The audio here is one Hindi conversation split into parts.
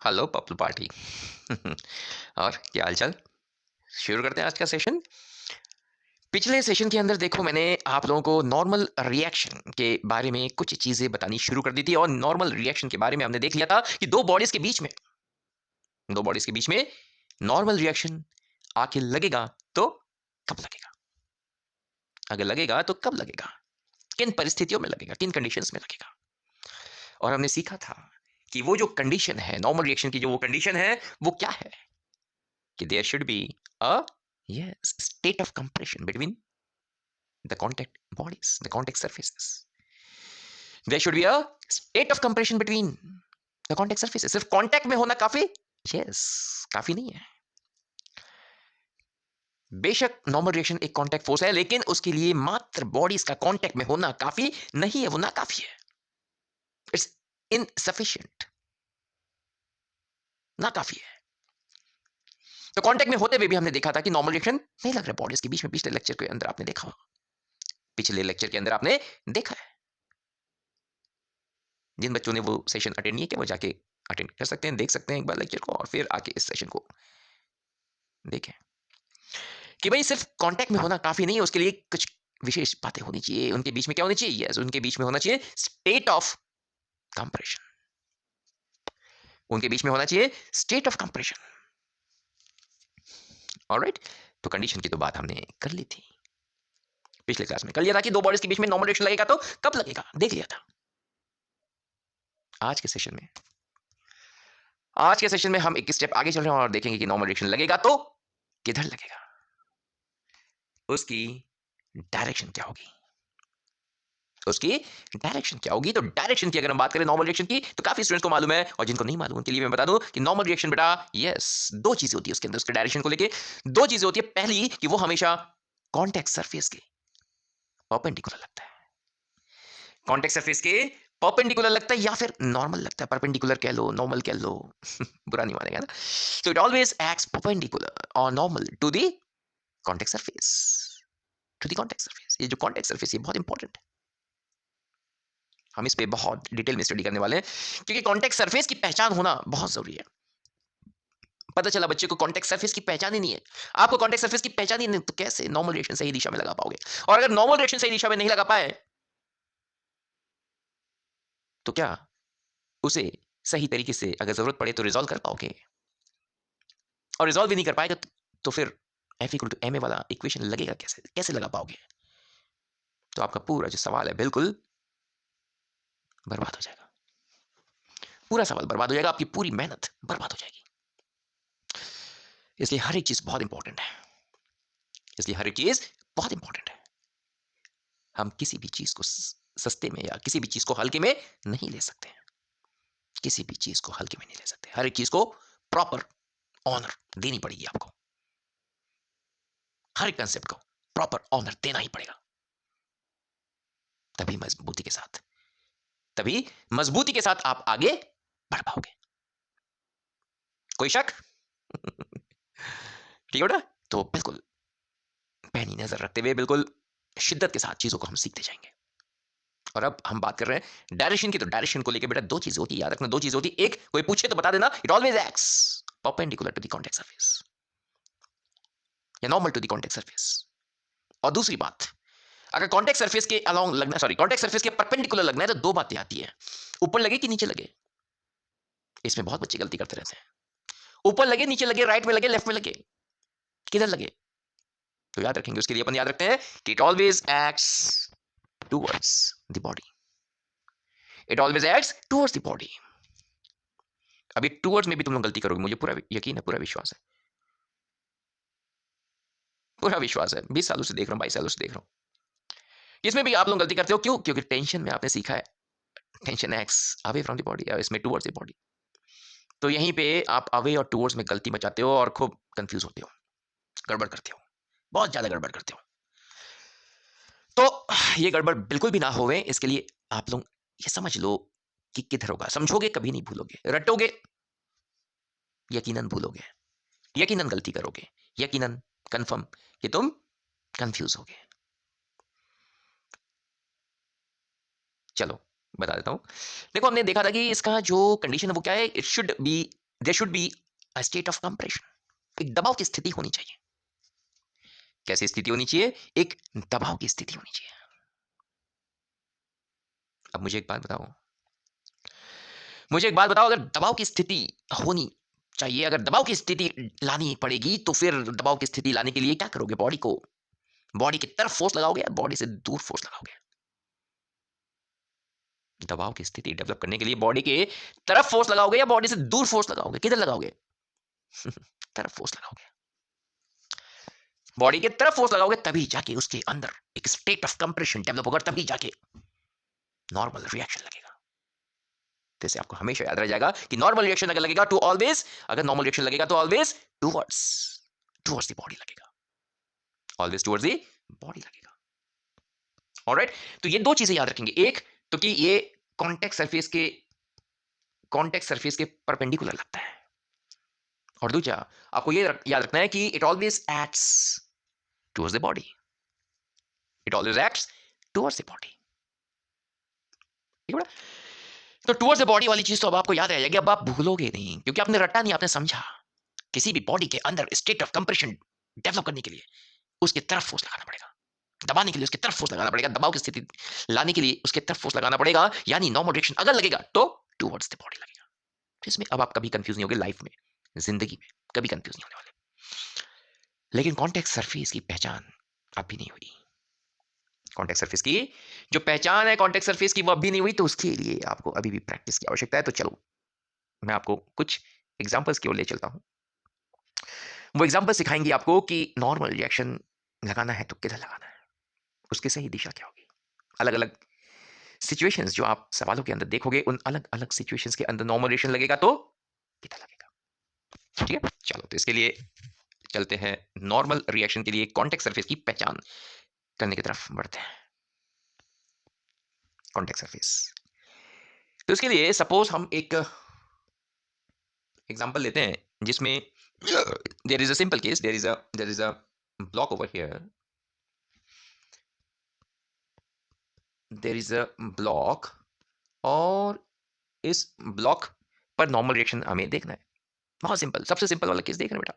Hello Pappu party. और क्या हालचाल। शुरू करते हैं आज का सेशन। पिछले सेशन के अंदर देखो मैंने आप लोगों को नॉर्मल रिएक्शन के बारे में कुछ चीजें बतानी शुरू कर दी थी और नॉर्मल रिएक्शन के बारे में हमने देख लिया था कि दो बॉडीज के बीच में नॉर्मल रिएक्शन आके लगेगा तो कब लगेगा, अगर लगेगा तो कब लगेगा, किन परिस्थितियों में लगेगा, किन कंडीशंस में लगेगा। और हमने सीखा था कि वो जो कंडीशन है नॉर्मल रिएक्शन की, जो वो कंडीशन है वो क्या है कि there should be a yes state of compression between the contact bodies, the contact surfaces. There should be a state of compression between the contact surfaces. सिर्फ कांटेक्ट में होना काफी yes काफी नहीं है। बेशक नॉर्मल रिएक्शन एक कांटेक्ट फोर्स है, लेकिन उसके लिए मात्र बॉडीज का कांटेक्ट में होना काफी नहीं है, वो ना काफी है। इट्स इनसफिशिएंट, ना काफी है। तो कांटेक्ट में होते हुए भी हमने देखा था कि नॉर्मल रिएक्शन नहीं लग रहा बॉडीज के बीच में। पिछले लेक्चर के अंदर आपने देखा, पिछले लेक्चर के अंदर आपने देखा है। जिन बच्चों ने वो सेशन अटेंड नहीं किया वो जाके अटेंड कर सकते हैं, देख सकते हैं एक बार लेक्चर को और फिर आके इस सेशन को देखें कि भाई सिर्फ कांटेक्ट में होना काफी नहीं है, उसके लिए कुछ विशेष बातें होनी चाहिए। उनके बीच में क्या होनी चाहिए? यस, उनके बीच में होना चाहिए स्टेट ऑफ कंप्रेशन। उनके बीच में होना चाहिए स्टेट ऑफ कंप्रेशन। ऑलराइट, तो कंडीशन की तो बात हमने कर ली थी, पिछले क्लास में कर लिया था कि दो बॉडीज के बीच में नॉर्मल रिएक्शन लगेगा तो कब लगेगा, देख लिया था। आज के सेशन में हम एक स्टेप आगे चल रहे हैं और देखेंगे कि नॉर्मल रिएक्शन लगेगा तो किधर लगेगा, उसकी डायरेक्शन क्या होगी, तो डायरेक्शन की अगर हम बात करें नॉर्मल रिएक्शन की, तो काफी स्टूडेंट्स को मालूम है और जिनको नहीं मालूम उनके लिए मैं बता दूं कि नॉर्मल रिएक्शन बेटा यस दो चीजें होती है उसके अंदर, उसके डायरेक्शन को लेके दो चीजें होती है। पहली कि वो हमेशा कॉन्टेक्ट सरफेस के परपेंडिकुलर लगता है, कॉन्टेक्ट सरफेस के परपेंडिकुलर लगता है या फिर नॉर्मल लगता है, परपेंडिकुलर कह लो, नॉर्मल कह लो, बुरा नहीं मानेगा ना। So it always acts perpendicular or normal to the contact surface, ये जो contact surface ये बहुत इंपॉर्टेंट है, हम इस पे बहुत डिटेल में स्टडी करने वाले हैं क्योंकि कॉन्टेक्ट सरफेस की पहचान होना बहुत जरूरी है। पता चला बच्चे को कॉन्टेक्ट सरफेस की पहचान ही नहीं है, आपको कॉन्टेक्ट सरफेस की पहचान ही नहीं तो कैसे नॉर्मल रिएक्शन सही दिशा में लगा पाओगे? और अगर नॉर्मल रिएक्शन सही दिशा में नहीं लगा पाए तो क्या उसे सही तरीके से अगर जरूरत पड़े तो रिजॉल्व कर पाओगे? और रिजॉल्व भी नहीं कर पाएगा तो फिर F equal to M A वाला इक्वेशन लगेगा कैसे, कैसे लगा पाओगे? तो आपका पूरा जो सवाल है बिल्कुल बर्बाद हो जाएगा, पूरा सवाल बर्बाद हो जाएगा, आपकी पूरी मेहनत बर्बाद हो जाएगी। इसलिए हर एक चीज बहुत इंपॉर्टेंट है, हम किसी भी चीज को सस्ते में या किसी भी चीज को हल्के में नहीं ले सकते, हर एक चीज को प्रॉपर ऑनर देनी पड़ेगी आपको, हर एक कंसेप्ट को प्रॉपर ऑनर देना ही पड़ेगा, तभी मजबूती के साथ आप आगे बढ़ पाओगे। कोई शक? ठीक है बेटा, तो बिल्कुल पैनी नजर रखते हुए बिल्कुल शिद्दत के साथ चीजों को हम सीखते जाएंगे। और अब हम बात कर रहे हैं डायरेक्शन की, तो डायरेक्शन को लेकर बेटा दो चीजें होती है, याद रखना दो चीजें होती है। एक, कोई पूछे तो बता देना, it always acts perpendicular to the contact surface या normal to the contact surface. और दूसरी बात, अगर कॉन्टेक्ट सरफेस के अलोंग लगना, कॉन्टेक्ट सरफेस के परपेंडिकुलर लगना है तो दो बातें आती है, ऊपर लगे कि नीचे लगे। इसमें बहुत बच्चे गलती करते रहते हैं, ऊपर लगे, नीचे लगे, राइट में लगे, लेफ्ट में लगे, किधर लगे? तो याद रखेंगे, उसके लिए अपन याद रखते हैं कि it always acts towards the body, अभी टुवर्ड्स में भी तुम लोग गलती करोगे, मुझे पूरा यकीन है, पूरा विश्वास है, 20 सालों से देख रहा हूं, 22 सालों से देख रहा हूं, इसमें भी आप लोग गलती करते हो। क्यों? क्योंकि टेंशन में आपने सीखा है tension x away from the body, इसमें टुवर्ड्स द बॉडी, तो यहीं पे आप अवे और टुवर्ड्स में गलती मचाते हो और खूब कंफ्यूज होते हो, गड़बड़ करते हो, बहुत ज्यादा गड़बड़ करते हो। तो ये गड़बड़ बिल्कुल भी ना होवे, इसके लिए आप लोग ये समझ लो कि किधर होगा, समझोगे कभी नहीं भूलोगे, रटोगे यकीनन भूलोगे, यकीनन गलती करोगे, यकीनन कंफर्म कि तुम कंफ्यूज होगे। चलो बता देता हूं, देखो हमने देखा था कि इसका जो कंडीशन है वो क्या है, it should be there should be a state of compression, एक दबाव की स्थिति होनी चाहिए। कैसी स्थिति होनी चाहिए? एक दबाव की स्थिति होनी चाहिए। अब मुझे एक बात बताओ, अगर दबाव की स्थिति होनी चाहिए, अगर दबाव की स्थिति लानी पड़ेगी, तो फिर दबाव की स्थिति लाने के लिए क्या करोगे? बॉडी की तरफ फोर्स लगाओगे या बॉडी से दूर फोर्स लगाओगे? दबाव की स्थिति डेवलप करने के लिए बॉडी के तरफ फोर्स लगाओगे या बॉडी से दूर फोर्स लगाओगे? किधर लगाओगे? तरफ फोर्स लगाओगे। बॉडी के तरफ फोर्स लगाओगे तभी जाके उसके अंदर एक स्टेट ऑफ कंप्रेशन डेवलप होगा, तभी जाके नॉर्मल रिएक्शन लगेगा। तो इसे आपको हमेशा याद रह जाएगा कि नॉर्मल रिएक्शन अगर लगेगा टू ऑलवेज, अगर नॉर्मल रिएक्शन लगेगा तो ऑलवेज टुवर्ड्स द बॉडी लगेगा, ऑलवेज टुवर्ड्स द बॉडी लगेगा। ऑलराइट, तो ये दो चीजें याद रखेंगे। एक तो कि ये कॉन्टैक्ट सरफेस के परपेंडिकुलर लगता है, और दूसरा आपको ये याद रखना है कि it always acts towards the body, it always acts towards the body. ठीक है? तो टुवर्ड्स द बॉडी वाली चीज तो अब आपको याद रह जाएगी, अब आप भूलोगे नहीं, क्योंकि आपने रटा नहीं, आपने समझा। किसी भी बॉडी के अंदर स्टेट ऑफ कंप्रेशन डेवलप करने के लिए उसके तरफ फोर्स लगाना पड़ेगा, दबाने के लिए उसके तरफ फोर्स लगाना पड़ेगा, दबाव की स्थिति लाने के लिए उसके तरफ फोर्स लगाना पड़ेगा, यानी नॉर्मल डायरेक्शन अगर लगेगा तो टुवर्ड्स द बॉडी लगेगा। तो इसमें अब आप कभी कंफ्यूज नहीं होगे, लाइफ में, जिंदगी में कभी कंफ्यूज नहीं होने वाले। लेकिन कॉन्टैक्ट सरफेस की पहचान अभी नहीं हुई, कॉन्टैक्ट सरफेस की जो पहचान है कॉन्टैक्ट सरफेस की वो अभी नहीं हुई, तो उसके लिए आपको अभी भी प्रैक्टिस की आवश्यकता है। तो चलो मैं आपको कुछ एग्जांपल्स की ओर ले चलता हूं। वो एग्जांपल सिखाएंगे आपको कि नॉर्मल रिएक्शन लगाना है तो किधर लगाना है, उसकी सही दिशा क्या होगी। अलग अलग सिचुएशंस जो आप सवालों के अंदर देखोगे, उन अलग अलग सिचुएशंस के अंदर नॉर्मल रिएक्शन लगेगा तो किधर लगेगा। ठीक है, चलो तो इसके लिए चलते हैं, नॉर्मल रिएक्शन के लिए कॉन्टैक्ट सरफेस की पहचान करने की तरफ बढ़ते हैं। कॉन्टैक्ट सरफेस, तो इसके लिए सपोज हम एक एग्जांपल लेते हैं जिसमें there is a simple case, there is a block over here, there is a block, और इस ब्लॉक पर नॉर्मल रिएक्शन हमें देखना है। बहुत सिंपल, सबसे सिंपल वाला केस देख रहे हैं बेटा।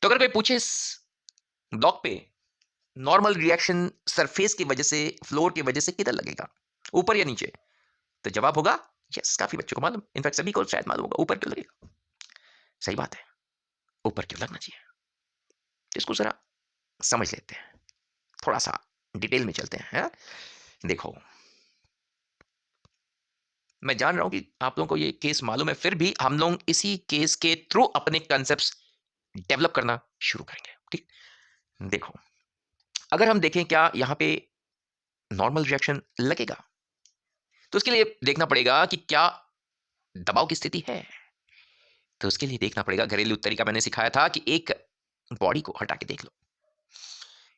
तो अगर कोई पूछे इस ब्लॉक पे नॉर्मल रिएक्शन सरफेस की वजह से, फ्लोर की वजह से किधर लगेगा, ऊपर या नीचे, तो जवाब होगा यस। काफी बच्चों को मालूम, इनफैक्ट सभी को शायद मालूम होगा ऊपर क्यों लगेगा। सही बात है, ऊपर क्यों लगना चाहिए, इसको जरा समझ लेते हैं, थोड़ा सा डिटेल में चलते हैं। देखो, मैं जान रहा हूं कि आप लोगों को ये केस मालूम है, फिर भी हम लोग इसी केस के थ्रू अपने कॉन्सेप्ट्स डेवलप करना शुरू करेंगे। ठीक, देखो अगर हम देखें क्या यहां पे नॉर्मल रिएक्शन लगेगा, तो उसके लिए देखना पड़ेगा कि क्या दबाव की स्थिति है। तो उसके लिए देखना पड़ेगा, घरेलू तरीका मैंने सिखाया था कि एक बॉडी को हटा के देख लो,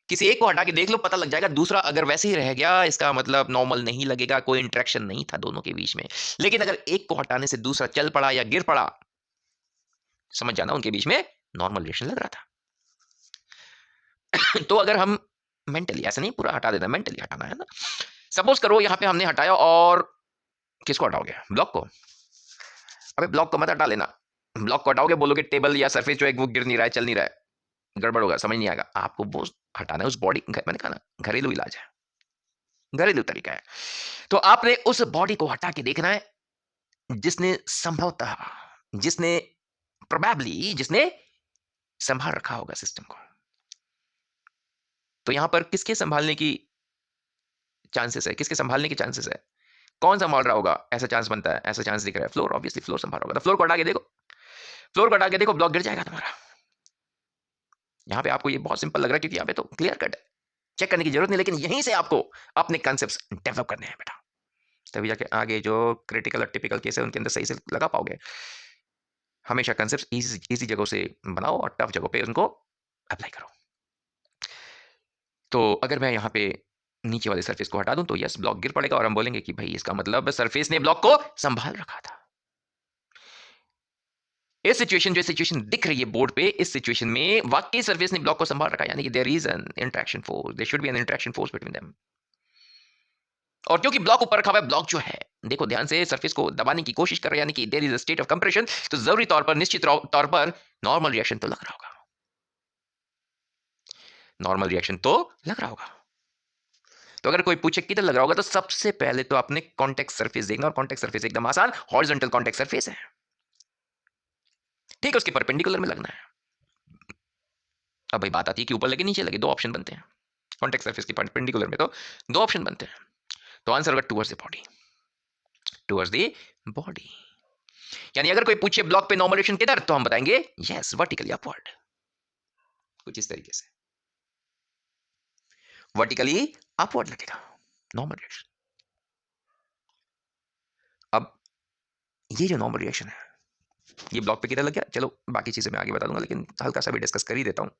किसी एक को हटा के देख लो, पता लग जाएगा। दूसरा अगर वैसे ही रह गया, इसका मतलब नॉर्मल नहीं लगेगा, कोई इंटरेक्शन नहीं था दोनों के बीच में। लेकिन अगर एक को हटाने से दूसरा चल पड़ा या गिर पड़ा, समझ जाना उनके बीच में नॉर्मल रिएक्शन लग रहा था। तो अगर हम मेंटली, ऐसा नहीं पूरा हटा देना, मेंटली हटाना है ना। सपोज करो यहां पे हमने हटाया, और किसको हटाओगे? ब्लॉक को। अबे ब्लॉक को मत हटा लेना, ब्लॉक को हटाओगे बोलोगे टेबल या सरफेस जो है वो गिर नहीं रहा है, चल नहीं रहा है, गड़बड़ होगा, समझ नहीं आएगा। आपको वो हटाना है, उस बॉडी, मैंने कहा ना घरेलू इलाज है, घरेलू तरीका है। तो आपने उस बॉडी को हटा के देखना है जिसने संभवतः, जिसने प्रोबेबली, जिसने संभाल रखा होगा सिस्टम को। तो यहां पर किसके संभालने की चांसेस है, किसके संभालने की चांसेस है, कौन संभाल रहा होगा? ऐसा चांस बनता है, ऐसा चांस दिख रहा है, फ्लोर, ऑब्वियसली फ्लोर संभाल होगा। तो फ्लोर को हटा के देखो, फ्लोर को हटा के देखो, ब्लॉक गिर जाएगा तुम्हारा। यहां पे आपको ये बहुत सिंपल लग रहा है क्योंकि यहां पे तो क्लियर कट है, चेक करने की जरूरत नहीं, लेकिन यहीं से आपको अपने कॉन्सेप्ट्स डेवलप करने हैं बेटा, तभी जाके आगे जो क्रिटिकल और टिपिकल केस है उनके अंदर सही से लगा पाओगे। हमेशा कॉन्सेप्ट्स इजी जगहों से बनाओ और टफ जगहों पे उनको अप्लाई करो। तो अगर मैं यहाँ पे नीचे वाले सरफेस को हटा दूं तो यस ब्लॉक गिर पड़ेगा, और हम बोलेंगे कि भाई इसका मतलब सरफेस ने ब्लॉक को संभाल रखा था। इस सिचुएशन, जो सिचुएशन दिख रही है बोर्ड पे, इस सिचुएशन में वाकई सरफेस ने ब्लॉक को संभाल रखा, यानी कि there is an interaction force, there should be an interaction force between them. और क्योंकि ब्लॉक ऊपर रखा हुआ है, ब्लॉक जो है देखो ध्यान से सरफेस को दबाने की कोशिश कर रहा है, यानी कि there is a state of compression, तो जरूरी तौर पर निश्चित तौर पर नॉर्मल रिएक्शन तो लग रहा होगा, नॉर्मल रिएक्शन तो लग रहा होगा। तो अगर कोई पूछे किधर लग रहा होगा, तो सबसे पहले तो आपने कॉन्टेक्ट सरफेस देखना, और कॉन्टेक्ट सरफेस एकदम आसान, हॉरिजॉन्टल कॉन्टेक्ट सरफेस है, ठीक है, उसके परपेंडिकुलर में लगना है। अब भाई बात आती है कि ऊपर लगे नीचे लगे, दो ऑप्शन बनते हैं कॉन्टेक्ट सरफेस के परपेंडिकुलर में, तो दो ऑप्शन बनते हैं। तो आंसर होगा towards the body, towards the body. यानी अगर कोई पूछे ब्लॉक पे नॉर्मल रिएक्शन किधर, तो हम बताएंगे यस वर्टिकली अपवर्ड, कुछ इस तरीके से वर्टिकली अपवर्ड लगेगा नॉर्मल रिएक्शन। अब ये जो नॉर्मल रिएक्शन है, ये ब्लॉक पे किधर लग गया, चलो बाकी चीजें मैं आगे बता दूंगा, लेकिन हल्का सा भी डिस्कस कर ही देता हूँ,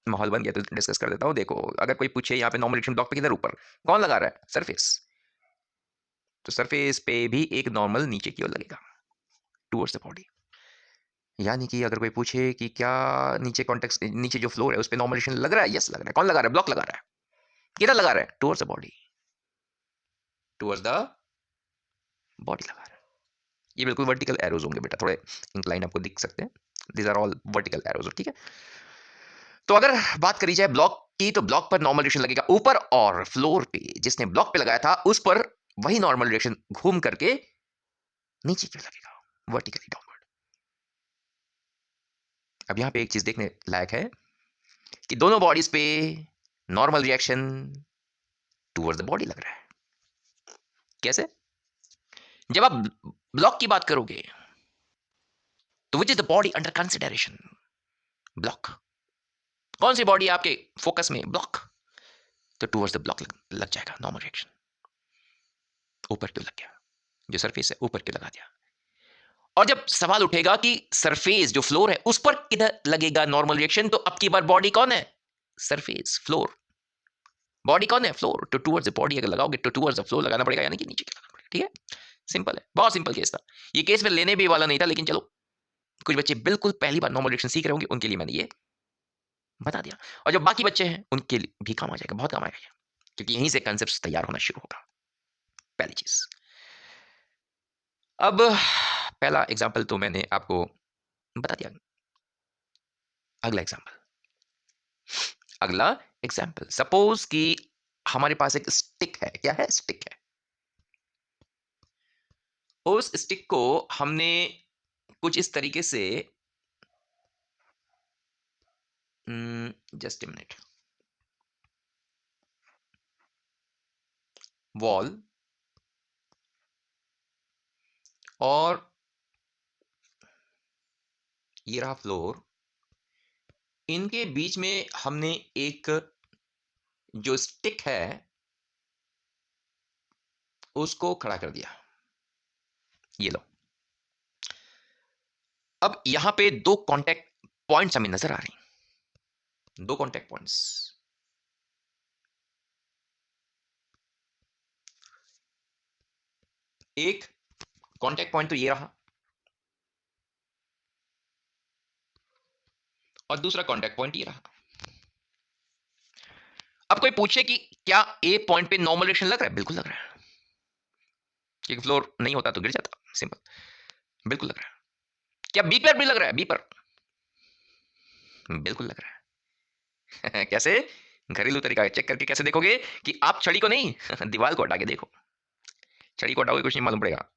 माहौल बन गया तो डिस्कस कर देता हूँ। देखो अगर कोई पूछे यहाँ पे नॉर्मल रिएक्शन ब्लॉक पे किधर, ऊपर कौन लगा रहा है, सरफेस, तो सरफेस पे भी एक नॉर्मल नीचे की ओर लगेगा टुवर्ड्स द बॉडी। यानी कि अगर कोई पूछे कि क्या नीचे कॉन्टेक्स्ट, नीचे जो फ्लोर है उस पे नॉर्मल रिएक्शन लग रहा है, यस लग रहा है। कौन लगा रहा है, ब्लॉक लगा रहा है, किधर लगा रहा है, towards the body, towards the body लगा रहा है। ये बिल्कुल वर्टिकल एरोज होंगे बेटा, थोड़े इंक्लाइन आपको दिख सकते हैं, these are all vertical arrows, ठीक है। तो अगर बात करी जाए ब्लॉक की, तो ब्लॉक पर नॉर्मल रिएक्शन लगेगा ऊपर, और फ्लोर पे जिसने ब्लॉक पे लगाया था उस पर वही नॉर्मल रिएक्शन घूम करके नीचे की ओर लगेगा, वर्टिकली डाउनवर्ड। अब यहां पे एक चीज देखने लायक है कि दोनों बॉडीज पे normal reaction towards the body लग रहा है। कैसे, जब आप ब्लॉक की बात करोगे तो which is the body under consideration, block, कौन सी बॉडी आपके फोकस में, ब्लॉक, तो टुवर्ड्स द ब्लॉक लग जाएगा नॉर्मल रिएक्शन, ऊपर क्यों लग गया, जो सरफेस है ऊपर क्यों लगा दिया। और जब सवाल उठेगा कि सरफेस जो फ्लोर है उस पर किधर लगेगा नॉर्मल रिएक्शन, तो अब की बार बॉडी कौन है, सरफेस, फ्लोर, बॉडी कौन है, फ्लोर, तो टुवर्ड्स द बॉडी अगर लगाओगे तो टुवर्ड्स द फ्लोर लगाना पड़ेगा, यानी कि नीचे लगाना पड़ेगा, ठीक है, सिंपल है, बहुत सिंपल केस था। ये केस में लेने भी वाला नहीं था, लेकिन चलो कुछ बच्चे बिल्कुल पहली बार नॉर्मल रिएक्शन सीख रहे होंगे, उनके लिए मैंने ये बता दिया, और जो बाकी बच्चे हैं उनके लिए भी काम आ जाएगा, बहुत काम आएगा, क्योंकि यहीं से कंसेप्ट तैयार होना शुरू होगा, पहली चीज। अब पहला एग्जाम्पल तो मैंने आपको बता दिया, अगला एग्जाम्पल, अगला एग्जाम्पल, सपोज कि हमारे पास एक स्टिक है, क्या है, स्टिक है, उस स्टिक को हमने कुछ इस तरीके से, जस्ट ए मिनट, वॉल और ये रहा फ्लोर, इनके बीच में हमने एक जो स्टिक है उसको खड़ा कर दिया, ये लो। अब यहां पे दो कांटेक्ट पॉइंट्स हमें नजर आ रही हैं, दो कांटेक्ट पॉइंट्स, एक कांटेक्ट पॉइंट तो ये रहा, और दूसरा कांटेक्ट पॉइंट ये रहा। अब कोई पूछे कि क्या ए पॉइंट पे नॉर्मल रिएक्शन लग रहा है, बिल्कुल लग रहा है, क्योंकि फ्लोर नहीं होता तो गिर जाता, सिंपल, बिल्कुल लग रहा है। क्या बी पर भी लग रहा है, बी पर बिल्कुल लग रहा है। कैसे, घरेलू तरीका चेक करके कैसे देखोगे कि आप छड़ी को नहीं दीवार को हटा के देखो, छड़ी को हटाओगे कुछ नहीं मालूम पड़ेगा,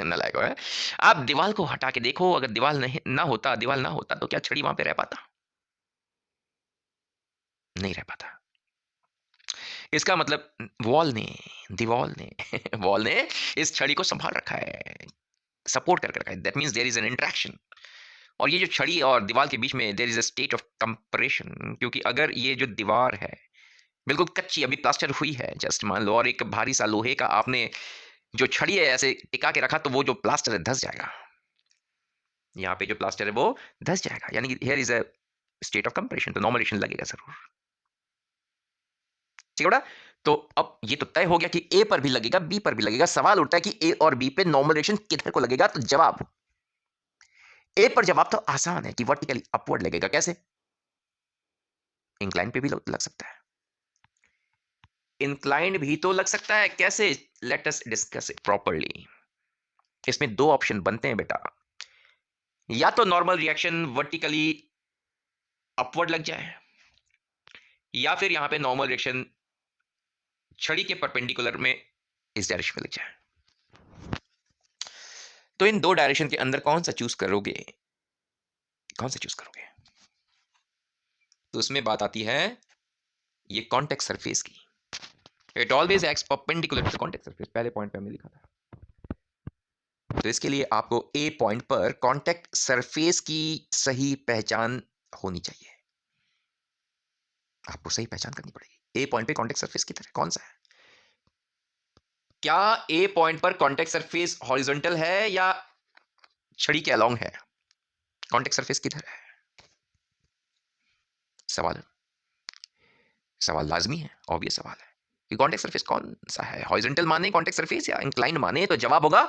नालायक है। आप दीवार को हटा के देखो, अगर दीवार नहीं ना होता, दीवार ना होता तो क्या छड़ी वहां पे रह पाता, नहीं रह पाता। इसका मतलब वॉल ने, दीवार ने वॉल ने इस छड़ी को संभाल रखा है, सपोर्ट करके रखा है, that means there is an interaction. और ये जो छड़ी और दीवार के बीच में there is a state of compression, क्योंकि अगर ये जो दीवार है बिल्कुल कच्ची, अभी प्लास्टर हुई है जस्ट मान लो, और एक भारी सा लोहे का आपने जो छड़ी है ऐसे टिका के रखा, तो वो जो प्लास्टर है धस जाएगा, यहाँ पे जो प्लास्टर है वो धस जाएगा, यानी कि here is a state of compression, तो नॉर्मल रिएक्शन लगेगा जरूर, ठीक है बेटा। तो अब ये तो तय हो गया कि ए पर भी लगेगा, बी पर भी लगेगा। सवाल उठता है कि ए और बी पे नॉर्मल रिएक्शन किधर को लगेगा, तो जवाब ए पर, जवाब तो आसान है कि वर्टिकली अपवर्ड लगेगा। कैसे, इंक्लाइन पे भी लग सकता है, इंक्लाइंड भी तो लग सकता है। कैसे? Let us discuss it properly. इसमें दो ऑप्शन बनते हैं बेटा, या तो नॉर्मल रिएक्शन वर्टिकली अपवर्ड लग जाए, या फिर यहां पे नॉर्मल रिएक्शन छड़ी के परपेंडिकुलर में इस डायरेक्शन में लग जाए। तो इन दो डायरेक्शन के अंदर कौन सा चूज करोगे? कौन सा चूज करोगे? तो उसमें बात आती है ये कॉन्टेक्ट सरफेस की। It always acts perpendicular to the contact surface, पहले पॉइंट पे हमने लिखा था। तो इसके लिए आपको ए पॉइंट पर कॉन्टेक्ट सरफेस की सही पहचान होनी चाहिए। आपको सही पहचान करनी पड़ेगी। ए पॉइंट पे कॉन्टेक्ट सरफेस की तरह कौन सा है? क्या ए पॉइंट पर कॉन्टेक्ट सरफेस हॉरिजॉन्टल है या छड़ी के अलोंग है? कॉन्टेक्ट सरफेस किधर है? सवाल सवाल लाजमी है, ऑब्वियस सवाल है कि कॉन्टेक्ट सरफेस कौन सा है, हॉरिजॉन्टल माने कॉन्टेक्ट सरफेस या इंक्लाइंड माने? तो जवाब होगा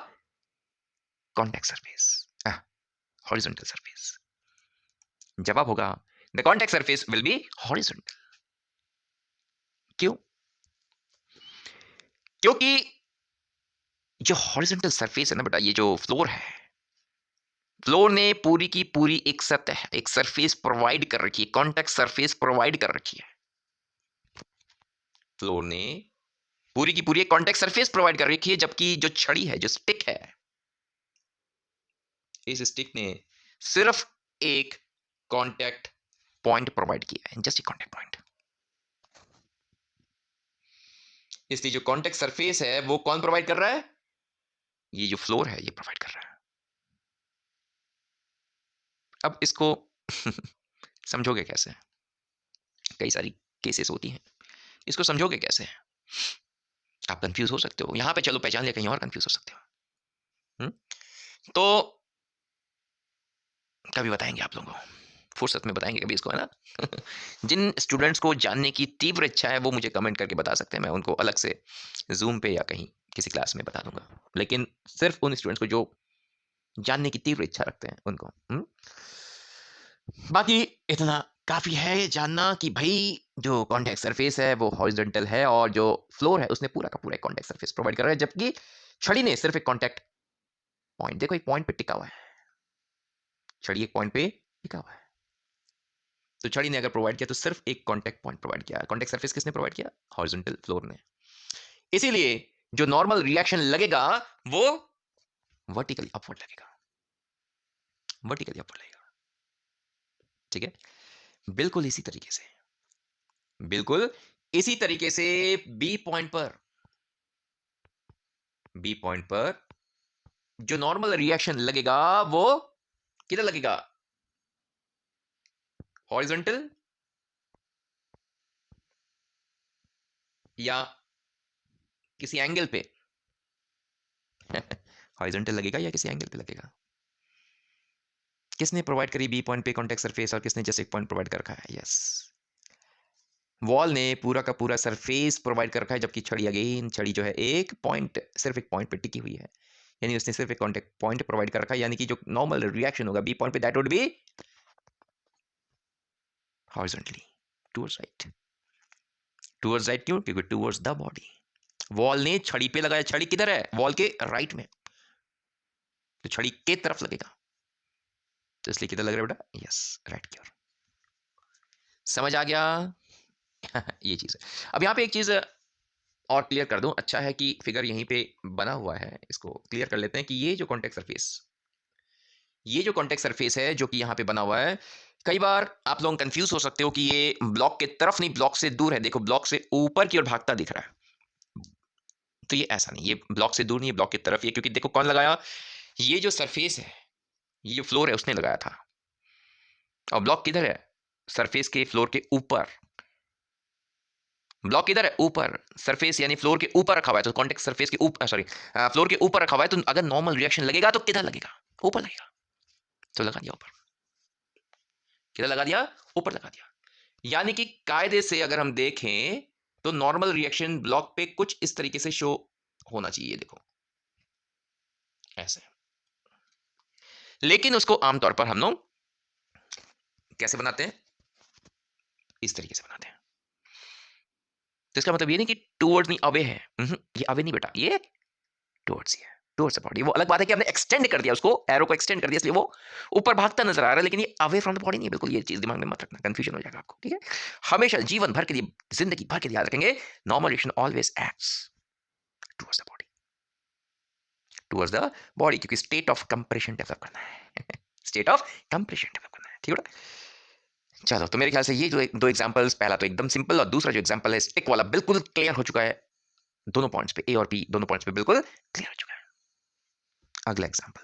कॉन्टेक्ट सरफेस, हॉरिजॉन्टल सरफेस। जवाब होगा the contact surface will be horizontal. क्यों? क्योंकि जो हॉरिजॉन्टल सरफेस है ना बेटा, ये जो फ्लोर है, फ्लोर ने पूरी की पूरी एक सतह, एक सरफेस प्रोवाइड कर रखी है, कॉन्टेक्ट सरफेस प्रोवाइड कर रखी है। फ्लोर ने पूरी की पूरी एक कॉन्टेक्ट सरफेस प्रोवाइड कर रखी है, जबकि जो छड़ी है, जो स्टिक है, इस स्टिक ने सिर्फ एक कॉन्टेक्ट पॉइंट प्रोवाइड किया है, जस्ट एक कॉन्टेक्ट पॉइंट। इसलिए जो कॉन्टेक्ट सरफेस है वो कौन प्रोवाइड कर रहा है? ये जो फ्लोर है ये प्रोवाइड कर रहा है। अब इसको समझोगे कैसे? कई सारी केसेस होती हैं, इसको समझोगे कैसे? आप कंफ्यूज हो सकते हो, यहां पे चलो पहचान लिया, कहीं और कंफ्यूज हो सकते हो। तो कभी बताएंगे आप लोगों को, फुर्सत में बताएंगे कभी इसको, है ना? जिन स्टूडेंट्स को जानने की तीव्र इच्छा है वो मुझे कमेंट करके बता सकते हैं, मैं उनको अलग से जूम पे या कहीं किसी क्लास में बता दूंगा। लेकिन सिर्फ उन स्टूडेंट्स को जो जानने की तीव्र इच्छा रखते हैं उनको। बाकी इतना काफी है जानना कि भाई जो कॉन्टेक्ट सरफेस है वो हॉरिजॉन्टल है, और जो फ्लोर है उसने पूरा का पूरा एक कॉन्टेक्ट सरफेस प्रोवाइड कर रहा है, जबकि छड़ी ने सिर्फ एक कॉन्टेक्ट पॉइंट, देखो एक पॉइंट पे टिका हुआ है, छड़ी एक पॉइंट पे टिका हुआ है। तो छड़ी ने अगर प्रोवाइड किया तो सिर्फ एक कॉन्टेक्ट पॉइंट प्रोवाइड किया। कॉन्टेक्ट सरफेस किसने प्रोवाइड किया? हॉरिजॉन्टल फ्लोर ने। इसीलिए जो नॉर्मल रिएक्शन लगेगा वो वर्टिकली अपवर्ड लगेगा, वर्टिकली अपवर्ड लगेगा। ठीक है? बिल्कुल इसी तरीके से, बिल्कुल इसी तरीके से बी पॉइंट पर, बी पॉइंट पर जो नॉर्मल रिएक्शन लगेगा वो किधर लगेगा? हॉरिजॉन्टल या किसी एंगल पे? हॉरिजॉन्टल लगेगा या किसी एंगल पे लगेगा? किसने प्रोवाइड करी बी पॉइंट पे कॉन्टेक्ट सरफेस, और किसने जस्ट एक पॉइंट प्रोवाइड कर रखा है? यस, वॉल ने पूरा का पूरा सरफेस प्रोवाइड कर रखा है, जबकि छड़ी अगेन, छड़ी जो है एक पॉइंट, सिर्फ एक पॉइंट पे टिकी हुई है, यानी उसने सिर्फ एक कॉन्टेक्ट पॉइंट प्रोवाइड कर रखा है, यानी कि जो नॉर्मल रिएक्शन होगा बी पॉइंट पे that would be horizontally towards right. Towards right क्यों? क्योंकि टुवर्ड्स द बॉडी। वॉल ने छड़ी पे लगाया, छड़ी किधर है? वॉल के राइट में, तो छड़ी के तरफ लगेगा, तो इसलिए किधर लग रहा है बेटा? यस, राइट की ओर। समझ आ गया? ये चीज है। अब यहां पे एक चीज और क्लियर कर दूं, अच्छा है कि फिगर यहीं पे बना हुआ है, इसको क्लियर कर लेते हैं कि ये जो कॉन्टेक्ट सरफेस, ये जो कॉन्टेक्ट सरफेस है जो कि यहां पे बना हुआ है, कई बार आप लोग कंफ्यूज हो सकते हो कि ये ब्लॉक के तरफ नहीं, ब्लॉक से दूर है। देखो ब्लॉक से ऊपर की ओर भागता दिख रहा है, तो ये ऐसा नहीं, ये ब्लॉक से दूर नहीं है, ब्लॉक की तरफ ये, क्योंकि देखो कौन लगाया? ये जो सरफेस है, ये जो फ्लोर है उसने लगाया था, और ब्लॉक किधर है? सरफेस के फ्लोर के ऊपर। ब्लॉक किधर है? ऊपर। सरफेस यानी फ्लोर के ऊपर रखा हुआ है, तो कॉन्टेक्ट सरफेस के ऊपर, सॉरी, फ्लोर के ऊपर रखा हुआ है, तो अगर नॉर्मल रिएक्शन लगेगा तो किधर लगेगा? ऊपर लगेगा, तो लगा दिया ऊपर। किधर लगा दिया? ऊपर लगा दिया। यानी कि कायदे से अगर हम देखें तो नॉर्मल रिएक्शन ब्लॉक पे कुछ इस तरीके से शो होना चाहिए, देखो ऐसे। लेकिन उसको आमतौर पर हम लोग कैसे बनाते हैं? इस तरीके से बनाते हैं। तो इसका मतलब ये नहीं कि टुवर्ड्स नहीं अवे है, ये अवे नहीं बेटा, ये टुवर्ड्स ही है, टुवर्ड्स द बॉडी। वो अलग बात है कि हमने एक्सटेंड कर दिया, उसको एरो को एक्सटेंड कर दिया, इसलिए वो ऊपर भागता नजर आ रहा है, लेकिन ये अवे फ्रॉम द बॉडी नहीं है बिल्कुल। ये चीज दिमाग में मत रखना, कंफ्यूजन हो जाएगा आपको, ठीक है। हमेशा जीवन भर के लिए, जिंदगी भर के लिए याद रखेंगे, normal reaction always acts towards the body, towards the body, क्योंकि स्टेट ऑफ कंप्रेशन डेवलप करना है स्टेट ऑफ कंप्रेशन डेवलप करना है, ठीक है। चलो, तो मेरे ख्याल से ये जो दो एग्जांपल्स, पहला तो एकदम सिंपल, और दूसरा जो एग्जांपल है स्टिक वाला, बिल्कुल क्लियर हो चुका है दोनों पॉइंट्स पे, ए और बी दोनों पॉइंट्स पे बिल्कुल क्लियर हो चुका है। अगला एग्जांपल,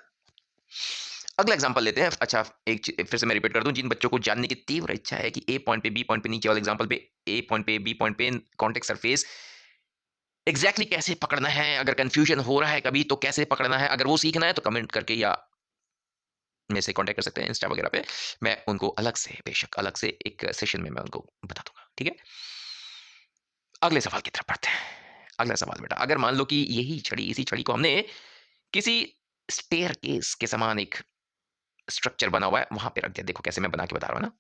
अगला एग्जांपल लेते हैं। अच्छा, फिर से मैं रिपीट कर दूं, जिन बच्चों को जानने की तीव्र इच्छा है कि ए पॉइंट पे बी पॉइंट पे, नीचे वाले एग्जांपल पे ए पॉइंट पे बी पॉइंट पे कॉन्टेक्स्ट सरफेस एग्जैक्टली कैसे पकड़ना है, अगर कंफ्यूजन हो रहा है कभी तो कैसे पकड़ना है, अगर वो सीखना है तो कमेंट करके या मेरे से कांटेक्ट कर सकते हैं इंस्टा वगैरह पे, मैं उनको अलग से, बेशक अलग से एक सेशन में मैं उनको बता दूंगा, ठीक है। अगले सवाल की तरफ बढ़ते हैं। अगला सवाल बेटा, अगर मान लो कि यही छड़ी, इसी छड़ी को हमने किसी स्टेयर केस के समान एक स्ट्रक्चर बना हुआ है वहां पे रख दिया, देखो कैसे मैं बना के बता रहा हूं ना।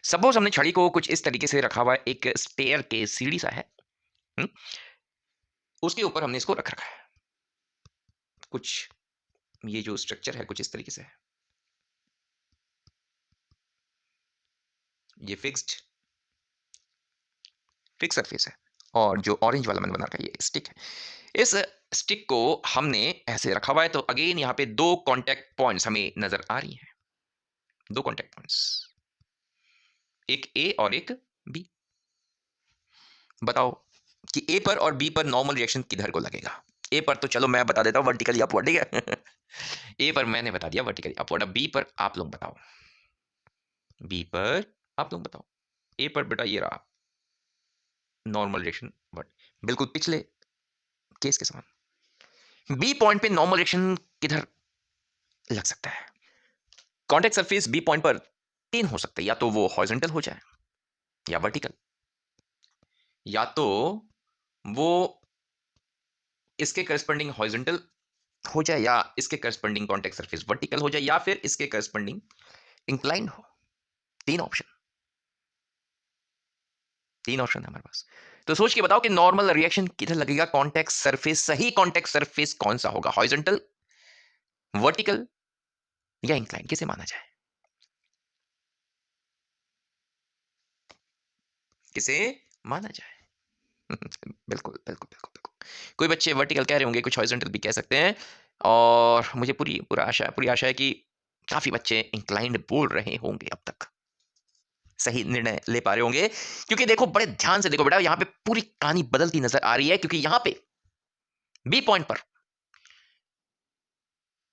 सपोज हमने छड़ी को कुछ इस तरीके से रखा हुआ है, एक स्टेयर केस, सीढ़ी सा है, हुँ? उसके ऊपर हमने इसको रख रखा है, कुछ ये जो स्ट्रक्चर है कुछ इस तरीके से है, ये फिक्स सरफेस है, और जो ऑरेंज वाला मैंने बना रखा है ये स्टिक है। इस स्टिक को हमने ऐसे रखा हुआ है, तो अगेन यहाँ पे दो कॉन्टेक्ट पॉइंट्स हमें नजर आ रही हैं, दो कॉन्टेक्ट पॉइंट्स, एक ए और एक बी। बताओ कि ए पर और बी पर नॉर्मल रिएक्शन किधर को लगेगा। ए पर तो चलो मैं बता देता हूँ वर्टिकली अपवर्ड, ठीक है ए पर मैंने बता दिया वर्टिकली अपवर्ड, अब बी पर आप लोग बताओ, बी पर आप लोग बताओ। ए पर बेटा ये रहा नॉर्मल रिएक्शन, बट बिल्कुल पिछले केस के समान। बी पॉइंट पे नॉर्मल रिएक्शन किधर लग सकता है। कॉन्टेक्ट सरफेस बी पॉइंट पर तीन हो सकते हैं, या तो वो हॉरिजॉन्टल हो जाए, या वर्टिकल, या तो वो इसके करस्पॉन्डिंग हॉरिजॉन्टल हो जाए, या इसके करस्पॉन्डिंग कॉन्टेक्ट सरफेस वर्टिकल हो जाए, या फिर इसके करस्पॉन्डिंग इंक्लाइंड हो। तीन ऑप्शन, तीन ऑप्शन है हमारे पास। तो सोच के बताओ कि नॉर्मल रिएक्शन किधर लगेगा, कॉन्टेक्ट सरफेस, सही कॉन्टेक्ट सरफेस कौन सा होगा, हॉरिजॉन्टल, वर्टिकल, या इंक्लाइन, किसे माना जाए, किसे माना जाए बिल्कुल बिल्कुल बिल्कुल बिल्कुल। कोई बच्चे वर्टिकल कह रहे होंगे, कुछ हॉरिजॉन्टल भी कह सकते हैं, और मुझे पूरी आशा है कि काफी बच्चे इंक्लाइंड बोल रहे होंगे अब तक, सही निर्णय ले पा रहे होंगे। क्योंकि देखो बड़े ध्यान से देखो बेटा, यहां पे पूरी कहानी बदलती नजर आ रही है, क्योंकि यहां पे बी पॉइंट पर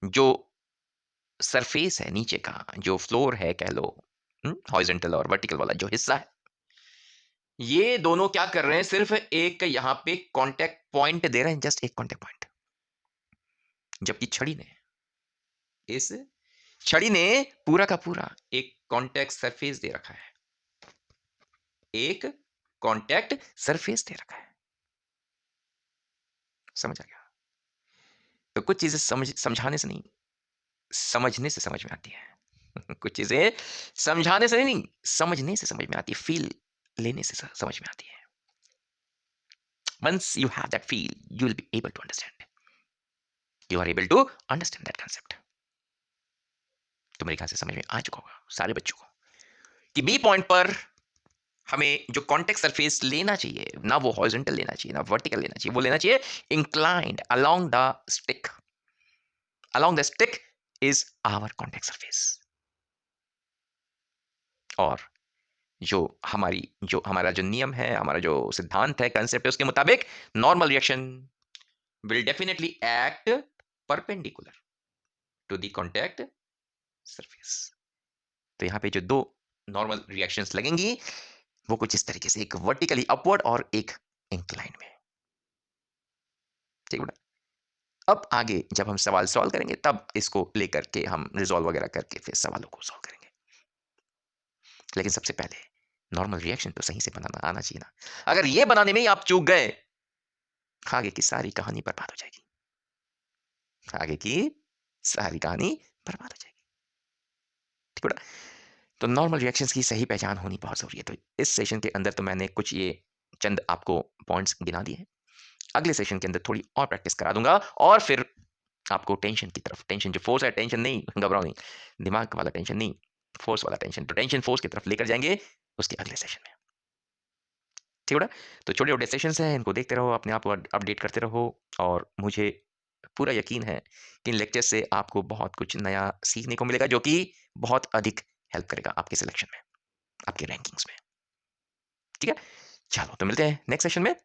जो सरफेस है, नीचे का जो फ्लोर है कह लो, हॉरिजॉन्टल और वर्टिकल वाला जो हिस्सा है, ये दोनों क्या कर रहे हैं, सिर्फ एक यहां पे कांटेक्ट पॉइंट दे रहे हैं, जस्ट एक कांटेक्ट पॉइंट। जबकि इस छड़ी ने पूरा का पूरा एक कांटेक्ट सरफेस दे रखा है, एक कांटेक्ट सरफेस दे रखा है। समझ आ गया। तो कुछ चीजें समझाने से नहीं, समझने से समझ में आती है कुछ चीजें समझाने से नहीं, समझने से समझ में आती है, फील लेने से समझ में आती है। once you have that feel, you will be able to understand, you are able to understand that concept। तो मेरे ख्याल से समझ में आ चुका होगा सारे बच्चों को कि बी पॉइंट पर हमें जो कॉन्टेक्ट सरफेस लेना चाहिए ना, वो हॉरिजॉन्टल लेना चाहिए ना वर्टिकल लेना चाहिए, वो लेना चाहिए inclined along the stick, along the stick is our contact surface. और जो हमारा जो नियम है, हमारा जो सिद्धांत है, कंसेप्ट है, उसके मुताबिक normal reaction will definitely act perpendicular to the contact surface. तो यहां पे जो दो नॉर्मल रिएक्शंस लगेंगी वो कुछ इस तरीके से, एक वर्टिकली अपवर्ड और एक इंक्लाइन में, ठीक है। अब आगे जब हम सवाल सॉल्व करेंगे तब इसको लेकर के हम रिजॉल्व वगैरह करके फिर सवालों को सॉल्व करेंगे। लेकिन सबसे पहले नॉर्मल रिएक्शन तो सही से बनाना आना चाहिए ना। अगर ये बनाने में ही आप चूक गए, आगे की सारी कहानी बर्बाद हो जाएगी। आगे की सारी कहानी बर्बाद हो जाएगी। ठीक है ना? तो नॉर्मल रिएक्शंस की सही पहचान होनी बहुत ज़रूरी है। तो इस सेशन के अंदर तो मैंने कुछ ये चंद आपको पॉइंट्स गिना दिए हैं। अगले सेशन के अंदर थोड़ी और प्रैक्टिस करा दूँगा और फिर आपको टेंशन की तरफ, टेंशन जो फ़ोर्स है, टेंशन नहीं, घबराओ नहीं, दिमाग वाला टेंशन नहीं, फ़ोर्स वाला टेंशन। तो टेंशन फ़ोर्स की तरफ लेकर जाएँगे उसके अगले सेशन में। ठीक है ना? तो छोटे-छोटे सेशंस हैं, इनको देखते रहो, अपने आप को अपडेट करते रहो और मुझे पूरा यकीन है कि इन लेक्चर से आपको बहुत कुछ नया सीखने को मिलेगा जो कि बहुत अधिक हेल्प करेगा आपके सिलेक्शन में, आपके रैंकिंग्स में। ठीक है? चलो तो मिलते हैं नेक्स्ट सेशन में।